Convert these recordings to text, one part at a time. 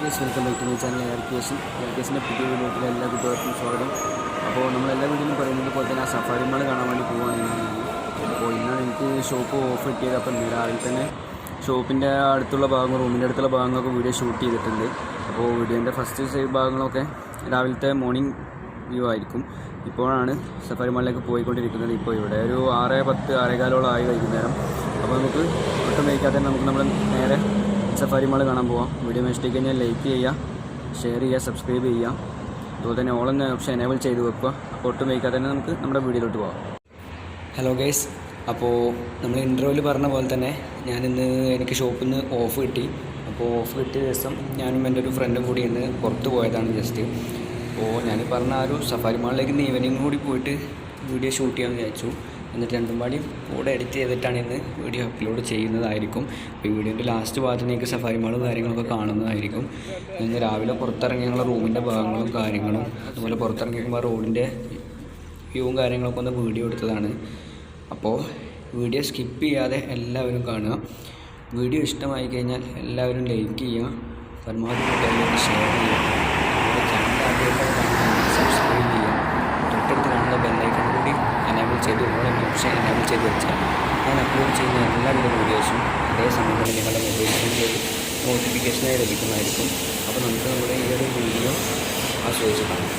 Welcome back to my channel എയർക്കേസിൻ്റെ പുതിയ വീഡിയോയിലെ എല്ലാ കുട്ടികൾക്കും സ്വാഗതം. അപ്പോൾ നമ്മളെല്ലാ വീഡിയോയിലും പറയുന്നത് പോലെ തന്നെ ആ സഫാരി മാൾ കാണാൻ വേണ്ടി പോവുകയാണ്. അപ്പോൾ ഇന്നാണ് എനിക്ക് ഷോപ്പ് ഓഫ് കിട്ടിയത്. അപ്പോൾ ഇന്ന് രാവിലെ തന്നെ ഷോപ്പിൻ്റെ അടുത്തുള്ള ഭാഗങ്ങൾ, റൂമിൻ്റെ അടുത്തുള്ള ഭാഗങ്ങളൊക്കെ വീഡിയോ ഷൂട്ട് ചെയ്തിട്ടുണ്ട്. അപ്പോൾ വീഡിയോൻ്റെ ഫസ്റ്റ് സൈഡ് ഭാഗങ്ങളൊക്കെ രാവിലത്തെ മോർണിംഗ് വ്യൂ ആയിരിക്കും. ഇപ്പോഴാണ് സഫാരി മാളിലേക്ക് പോയിക്കൊണ്ടിരിക്കുന്നത്. ഇപ്പോൾ ഇവിടെ ഒരു 6:10 6:15 ആയി വൈകുന്നേരം. അപ്പോൾ നമുക്ക് ഒട്ടും വൈകാതെ നമുക്ക് നമ്മൾ നേരെ സഫാരി മാൾ കാണാൻ പോവാം. വീഡിയോ ഇഷ്ടമായി കഴിഞ്ഞാൽ ലൈക്ക് ചെയ്യുക, ഷെയർ ചെയ്യുക, സബ്സ്ക്രൈബ് ചെയ്യുക. അതുപോലെ തന്നെ ഓൾ എന്ന ഓപ്ഷൻ എനേബിൾ ചെയ്ത് വെക്കുക. അപ്പോൾ ഒട്ടും വൈകാതെ തന്നെ നമുക്ക് നമ്മുടെ വീഡിയോയിലോട്ട് പോകാം. ഹലോ ഗൈസ്, അപ്പോൾ നമ്മൾ ഇൻട്രോയിൽ പറഞ്ഞ പോലെ തന്നെ ഞാനിന്ന് എനിക്ക് ഷോപ്പിൽ നിന്ന് ഓഫ് കിട്ടി. അപ്പോൾ ഓഫ് കിട്ടിയ ദിവസം ഞാനും എൻ്റെ ഒരു ഫ്രണ്ടും കൂടി ഇന്ന് പുറത്ത് പോയതാണ് ജസ്റ്റ്. അപ്പോൾ ഞാൻ പറഞ്ഞ ആ ഒരു സഫാരി മാളിലേക്ക് ഇന്ന് ഈവനിങ് കൂടി പോയിട്ട് വീഡിയോ ഷൂട്ട് ചെയ്യാമെന്ന് വിചാരിച്ചു. എന്നിട്ട് രണ്ടും പാടി കൂടെ എഡിറ്റ് ചെയ്തിട്ടാണ് ഇന്ന് വീഡിയോ അപ്ലോഡ് ചെയ്യുന്നതായിരിക്കും. അപ്പോൾ ഈ വീഡിയോൻ്റെ ലാസ്റ്റ് ഭാഗത്തേക്ക് സഫാരി മാളും കാര്യങ്ങളൊക്കെ കാണുന്നതായിരിക്കും. ഇന്ന് രാവിലെ പുറത്തിറങ്ങിയ ഞങ്ങളുടെ റൂമിൻ്റെ ഭാഗങ്ങളും കാര്യങ്ങളും, അതുപോലെ പുറത്തിറങ്ങിയപ്പോൾ റോഡിൻ്റെ വ്യൂവും കാര്യങ്ങളൊക്കെ ഒന്ന് വീഡിയോ എടുത്തതാണ്. അപ്പോൾ വീഡിയോ സ്കിപ്പ് ചെയ്യാതെ എല്ലാവരും കാണുക. വീഡിയോ ഇഷ്ടമായി കഴിഞ്ഞാൽ എല്ലാവരും ലൈക്ക് ചെയ്യുക, പരമാവധി കുട്ടികളിലേക്ക് ഷെയർ ചെയ്യുക, ചാനൽ ആദ്യമായിട്ട് സബ്സ്ക്രൈബ് ചെയ്യുക. തൊട്ടടുത്ത് കാണുന്ന ബെല്ലൈക്കൺ കൂടി എനേബിൾ ചെയ്ത് ഓപ്ഷൻ എനേബിൾ ചെയ്ത് വെച്ചാൽ ഞാൻ അപ്ലോഡ് ചെയ്യുന്ന എല്ലാവിധ വീഡിയോസും അതേ സമയം തന്നെ നിങ്ങളുടെ മൊബൈലിലേക്ക് നോട്ടിഫിക്കേഷനായി ലഭിക്കുന്നതായിരിക്കും. അപ്പോൾ നമുക്ക് നമ്മുടെ ഈ ഒരു വീഡിയോ ആസ്വദിച്ച് കാണാം.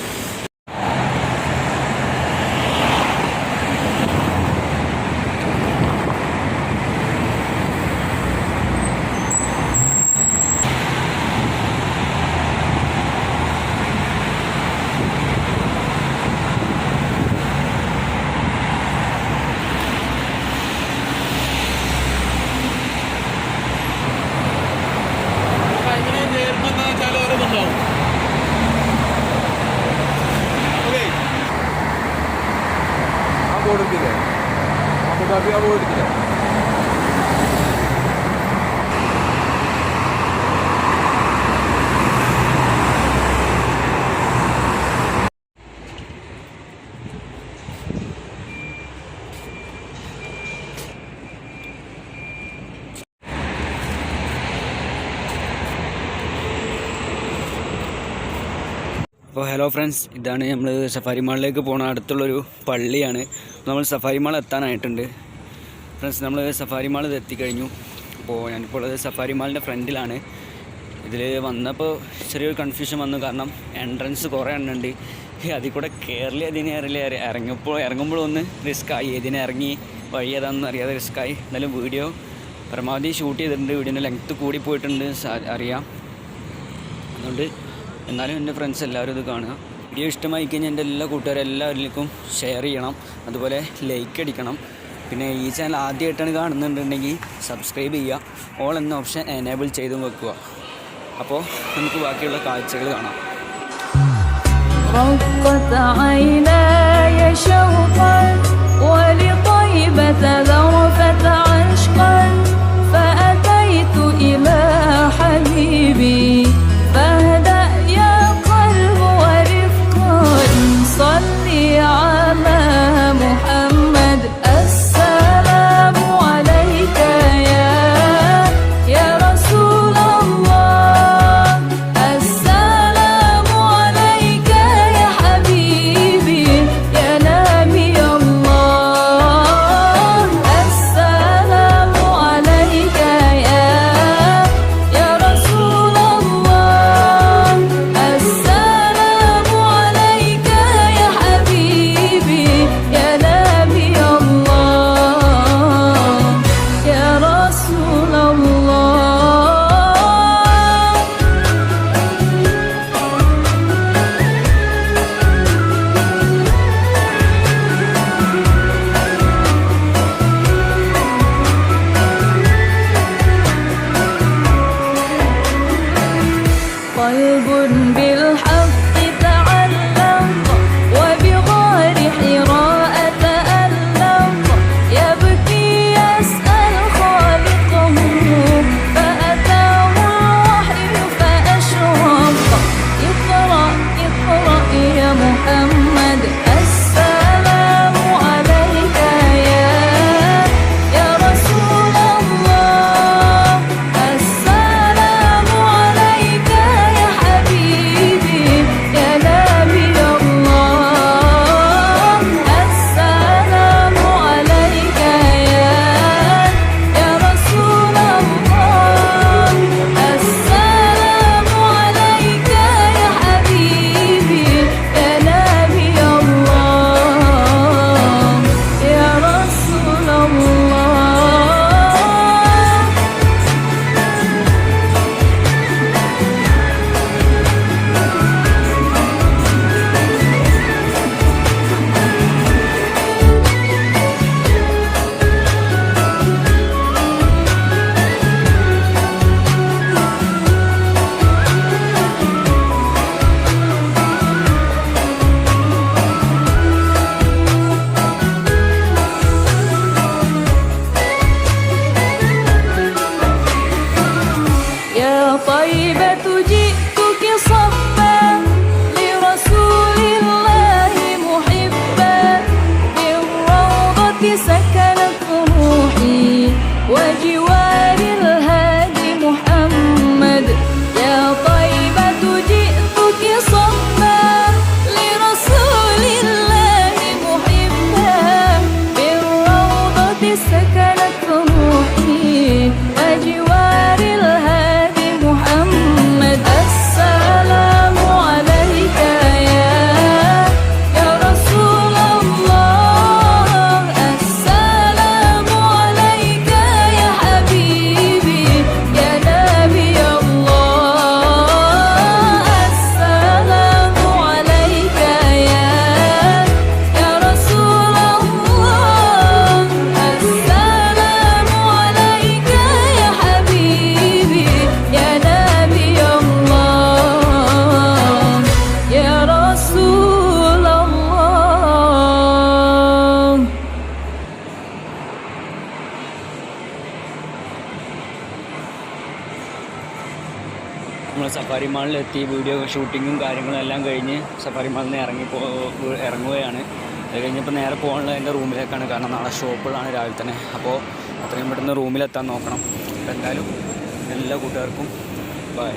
കൊടുത്തില്ലേ അബുദാബി ആ കൊടുത്തില്ലേ അപ്പോൾ ഹലോ ഫ്രണ്ട്സ്, ഇതാണ് നമ്മൾ സഫാരി മാളിലേക്ക് പോകുന്ന അടുത്തുള്ളൊരു പള്ളിയാണ്. നമ്മൾ സഫാരി മാൾ എത്താനായിട്ടുണ്ട് ഫ്രണ്ട്സ്. നമ്മൾ സഫാരി മാൾ എത്തിക്കഴിഞ്ഞു. അപ്പോൾ ഞാനിപ്പോൾ ഉള്ളത് സഫാരി മാളിൻ്റെ ഫ്രണ്ടിലാണ്. ഇതിൽ വന്നപ്പോൾ ചെറിയൊരു കൺഫ്യൂഷൻ വന്നു. കാരണം എൻട്രൻസ് കുറേ എണ്ണുണ്ട്. അതിൽ കൂടെ കയറില്ല അതിനെ അറിയില്ല. ഇറങ്ങുമ്പോഴും ഒന്ന് റിസ്ക്കായി. ഇതിനെ ഇറങ്ങി വഴി ഏതാണെന്ന് അറിയാതെ റിസ്ക്കായി. എന്നാലും വീഡിയോ പരമാവധി ഷൂട്ട് ചെയ്തിട്ടുണ്ട്. വീഡിയോൻ്റെ ലെങ്ത്ത് കൂടി പോയിട്ടുണ്ട് അറിയാം. അതുകൊണ്ട് എന്നാലും എൻ്റെ ഫ്രണ്ട്സ് എല്ലാവരും ഇത് കാണുക. വീഡിയോ ഇഷ്ടമായി കഴിഞ്ഞാൽ എൻ്റെ എല്ലാ കൂട്ടുകാരും എല്ലാവരിലേക്കും ഷെയർ ചെയ്യണം, അതുപോലെ ലൈക്ക് അടിക്കണം. പിന്നെ ഈ ചാനൽ ആദ്യമായിട്ടാണ് കാണുന്നുണ്ടെങ്കിൽ സബ്സ്ക്രൈബ് ചെയ്യുക, ഓൾ എന്ന ഓപ്ഷൻ എനേബിൾ ചെയ്തും വെക്കുക. അപ്പോൾ നമുക്ക് ബാക്കിയുള്ള കാഴ്ചകൾ കാണാം. നമ്മൾ സഫാരി മാളിലെത്തി വീഡിയോ ഷൂട്ടിങ്ങും കാര്യങ്ങളും എല്ലാം കഴിഞ്ഞ് സഫാരി മാളിൽ നിന്ന് ഇറങ്ങുകയാണ്. അത് കഴിഞ്ഞപ്പോൾ നേരെ പോകാനുള്ള എൻ്റെ റൂമിലേക്കാണ്. കാരണം നാളെ ഷോപ്പുകളാണ് രാവിലെ തന്നെ. അപ്പോൾ അത്രയും പെട്ടെന്ന് റൂമിലെത്താൻ നോക്കണം. അപ്പോൾ എന്തായാലും എല്ലാ കൂട്ടുകാർക്കും ബൈ.